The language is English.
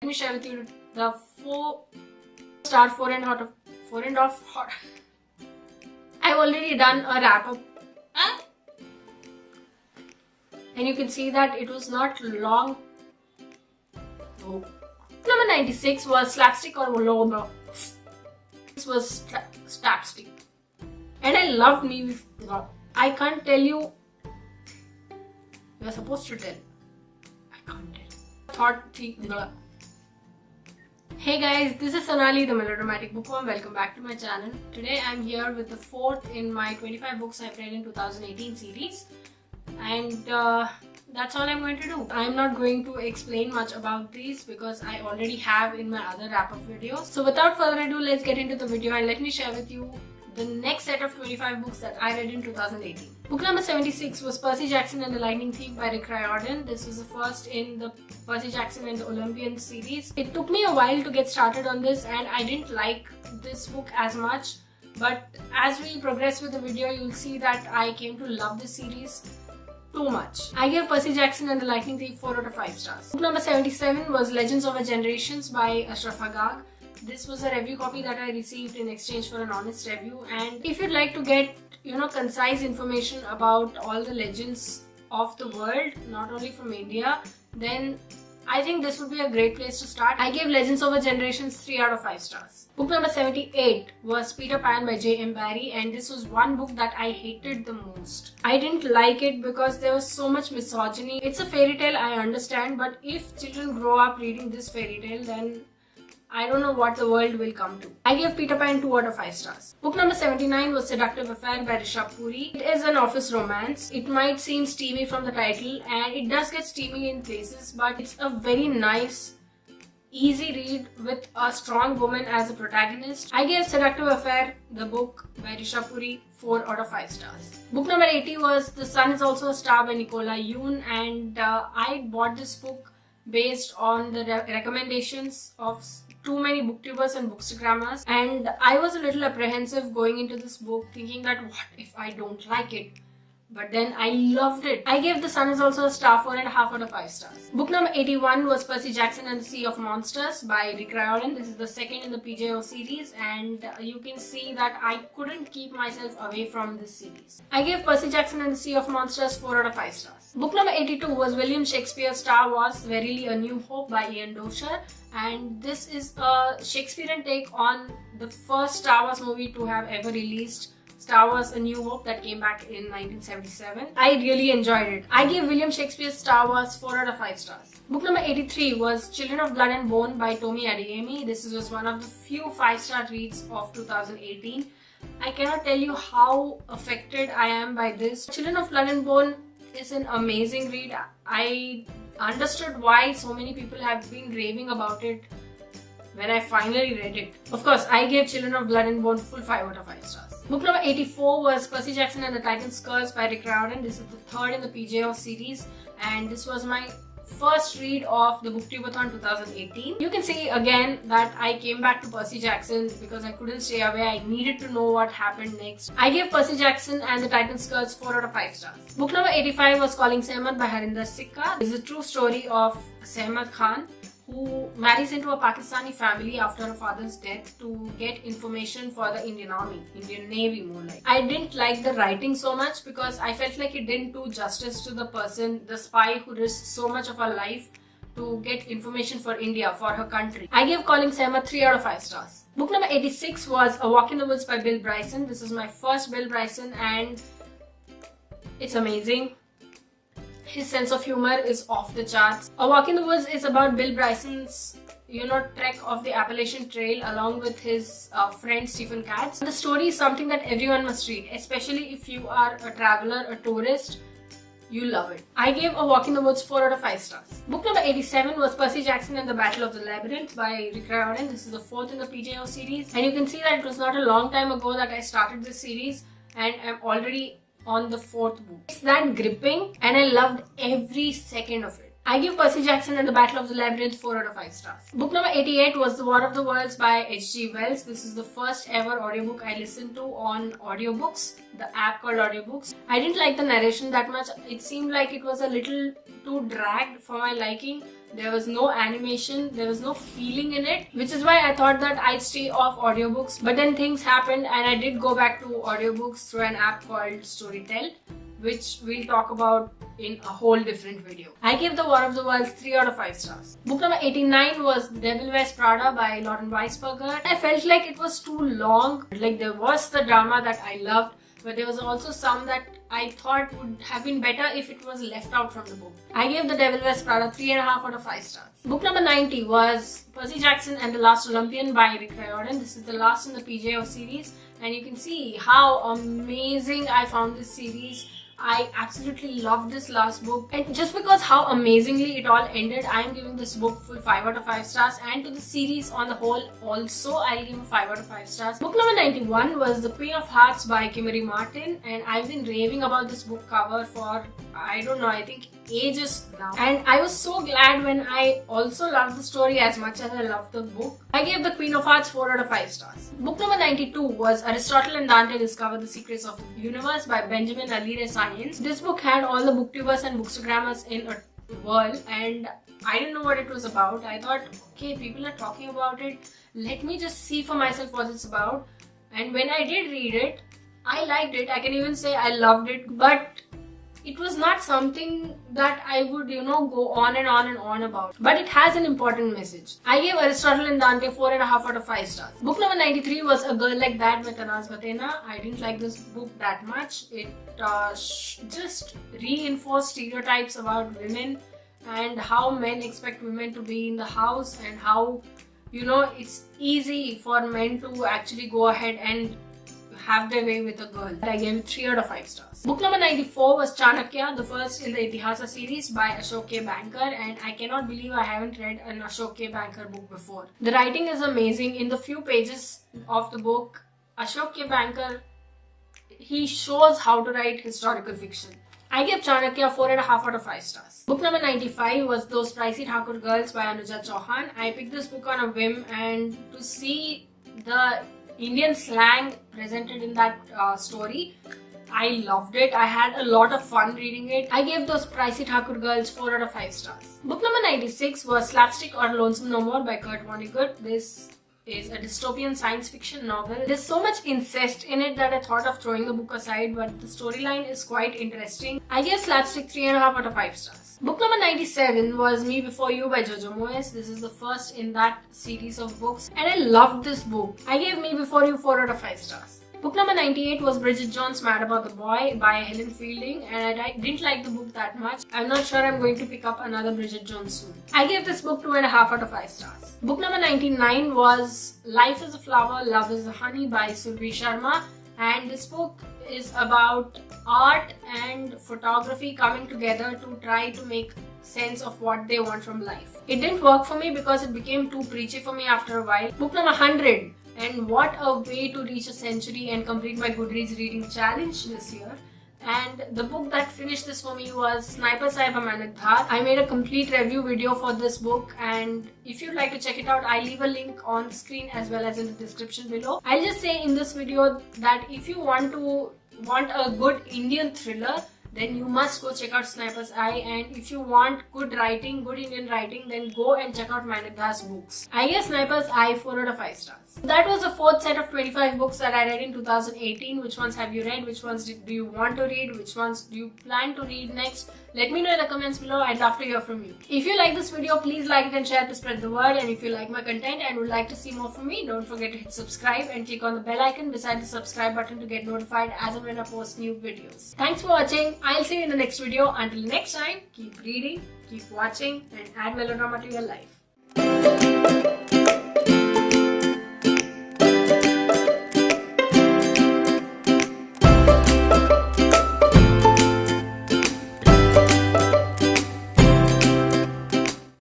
Let me share with you the 4-star 4.5 hot. I've already done a wrap up. And you can see that it was not long. Oh. Number 96 was Slapstick or Melodramatic. This was Slapstick. And I loved me. I can't tell you. You're supposed to tell. I can't tell. Hey guys, this is Sonali, the Melodramatic Bookworm. Welcome back to my channel. Today I'm here with the 4th in my 25 books I've read in 2018 series. And that's all I'm going to do. I'm not going to explain much about these because I already have in my other wrap-up videos. So without further ado, let's get into the video and let me share with you the next set of 25 books that I read in 2018. Book number 76 was Percy Jackson and the Lightning Thief by Rick Riordan. This was the first in the Percy Jackson and the Olympian series. It took me a while to get started on this and I didn't like this book as much. But as we progress with the video, you'll see that I came to love this series too much. I gave Percy Jackson and the Lightning Thief 4 out of 5 stars. Book number 77 was Legends of a Generations by Ashraf Agag. This was a review copy that I received in exchange for an honest review, and if you'd like to get concise information about all the legends of the world, not only from India, then I think this would be a great place to start. I gave Legends of a Generations 3 out of 5 stars. Book number 78 was Peter Pan by J.M. Barrie, and this was one book that I hated the most. I didn't like it because there was so much misogyny. It's a fairy tale, I understand, but if children grow up reading this fairy tale, then I don't know what the world will come to. I gave Peter Pan 2 out of 5 stars. Book number 79 was Seductive Affair by Rishabh Puri. It is an office romance. It might seem steamy from the title and it does get steamy in places, but it's a very nice, easy read with a strong woman as a protagonist. I gave Seductive Affair, the book by Rishabh Puri, 4 out of 5 stars. Book number 80 was The Sun is Also a Star by Nicola Yoon, and I bought this book based on the recommendations of too many booktubers and bookstagrammers, and I was a little apprehensive going into this book thinking that what if I don't like it, but then I loved it. I gave The Sun is Also a Star 4.5 out of 5 stars. Book number 81 was Percy Jackson and the Sea of Monsters by Rick Riordan. This is the second in the PJO series, and you can see that I couldn't keep myself away from this series. I gave Percy Jackson and the Sea of Monsters 4 out of 5 stars. Book number 82 was William Shakespeare's Star Wars Verily a New Hope by Ian Dosher, and this is a Shakespearean take on the first Star Wars movie to have ever released, Star Wars A New Hope, that came back in 1977. I really enjoyed it. I gave William Shakespeare's Star Wars 4 out of 5 stars. Book number 83 was Children of Blood and Bone by Tomi Adeyemi. This was one of the few 5-star reads of 2018. I cannot tell you how affected I am by this. Children of Blood and Bone is an amazing read. I understood why so many people have been raving about it when I finally read it. Of course, I gave Children of Blood and Bone full 5 out of 5 stars. Book number 84 was Percy Jackson and the Titan's Curse by Rick Riordan. This is the 3rd in the PJO series, and this was my first read of the Booktubeathon 2018. You can see again that I came back to Percy Jackson because I couldn't stay away. I needed to know what happened next. I gave Percy Jackson and the Titan's Curse 4 out of 5 stars. Book number 85 was Calling Sehmat by Harinder Sikka. This is a true story of Sehmat Khan, who marries into a Pakistani family after her father's death to get information for the Indian Army, Indian Navy more like. I didn't like the writing so much because I felt like it didn't do justice to the person, the spy who risked so much of her life to get information for India, for her country. I gave Calling Sehmat 3 out of 5 stars. Book number 86 was A Walk in the Woods by Bill Bryson. This is my first Bill Bryson and it's amazing. His sense of humor is off the charts. A Walk in the Woods is about Bill Bryson's, trek of the Appalachian Trail along with his friend Stephen Katz. The story is something that everyone must read, especially if you are a traveler, a tourist. You'll love it. I gave A Walk in the Woods 4 out of 5 stars. Book number 87 was Percy Jackson and the Battle of the Labyrinth by Rick Riordan. This is the 4th in the PJO series, and you can see that it was not a long time ago that I started this series and I'm already on the 4th book. It's that gripping and I loved every second of it. I give Percy Jackson and the Battle of the Labyrinth 4 out of 5 stars. Book number 88 was The War of the Worlds by H.G. Wells. This is the first ever audiobook I listened to on audiobooks, the app called Audiobooks. I didn't like the narration that much. It seemed like it was a little too dragged for my liking. There was no animation, there was no feeling in it, which is why I thought that I'd stay off audiobooks. But then things happened and I did go back to audiobooks through an app called Storytel, which we'll talk about in a whole different video. I gave The War of the Worlds 3 out of 5 stars. Book number 89 was Devil Wears Prada by Lauren Weisberger. I felt like it was too long. Like, there was the drama that I loved, but there was also some that I thought would have been better if it was left out from the book. I gave The Devil Wears Prada 3.5 out of 5 stars. Book number 90 was Percy Jackson and the Last Olympian by Rick Riordan. This is the last in the PJO series, and you can see how amazing I found this series. I absolutely loved this last book, and just because how amazingly it all ended, I am giving this book full 5 out of 5 stars, and to the series on the whole also I'll give 5 out of 5 stars. Book number 91 was The Queen of Hearts by Kimmery Martin, and I've been raving about this book cover for, I don't know, I think ages now, and I was so glad when I also loved the story as much as I loved the book. I gave The Queen of Hearts 4 out of 5 stars. Book number 92 was Aristotle and Dante Discover the Secrets of the Universe by Benjamin Alire Science. This book had all the booktubers and bookstagrammers in a whirl, and I didn't know what it was about. I thought, okay, people are talking about it, let me just see for myself what it's about. And when I did read it, I liked it. I can even say I loved it, but it was not something that I would, go on and on and on about. But it has an important message. I gave Aristotle and Dante 4.5 out of 5 stars. Book number 93 was A Girl Like That by Tanaz Batena. I didn't like this book that much. It just reinforced stereotypes about women and how men expect women to be in the house, and how, it's easy for men to actually go ahead and have their way with a girl. I gave it 3 out of 5 stars. Book number 94 was Chanakya, the first in the Itihasa series by Ashok K. Banker, and I cannot believe I haven't read an Ashok K. Banker book before. The writing is amazing. In the few pages of the book, Ashok K. Banker, he shows how to write historical fiction. I gave Chanakya 4.5 out of 5 stars. Book number 95 was Those Pricey Thakur Girls by Anuja Chauhan. I picked this book on a whim, and to see the Indian slang presented in that story, I loved it. I had a lot of fun reading it. I gave Those Pricey Thakur Girls 4 out of 5 stars. Book number 96 was Slapstick or Lonesome No More by Kurt Vonnegut. This is a dystopian science fiction novel. There's so much incest in it that I thought of throwing the book aside, but the storyline is quite interesting. I gave Slapstick 3.5 out of 5 stars. Book number 97 was Me Before You by Jojo Moyes. This is the first in that series of books, and I loved this book. I gave Me Before You 4 out of 5 stars. Book number 98 was Bridget Jones' Mad About the Boy by Helen Fielding, and I didn't like the book that much. I'm not sure I'm going to pick up another Bridget Jones soon. I gave this book 2.5 out of 5 stars. Book number 99 was Life is a Flower, Love is the Honey by Surbhi Sharma, and this book is about art and photography coming together to try to make sense of what they want from life. It didn't work for me because it became too preachy for me after a while. Book number 100, and what a way to reach a century and complete my Goodreads reading challenge this year. And the book that finished this for me was Sniper Sahib by Menak Dhar. I made a complete review video for this book, and if you'd like to check it out, I'll leave a link on screen as well as in the description below. I'll just say in this video that if you want a good Indian thriller, then you must go check out Sniper's Eye, and if you want good writing, good Indian writing, then go and check out Menak Dhar's books. I gave Sniper's Eye 4 out of 5 stars. That was the fourth set of 25 books that I read in 2018. Which ones have you read? Which ones do you want to read? Which ones do you plan to read next? Let me know in the comments below. I'd love to hear from you. If you like this video, please like it and share to spread the word. And if you like my content and would like to see more from me, don't forget to hit subscribe and click on the bell icon beside the subscribe button to get notified as and when I post new videos. Thanks for watching. I'll see you in the next video. Until next time, keep reading, keep watching, and add melodrama to your life.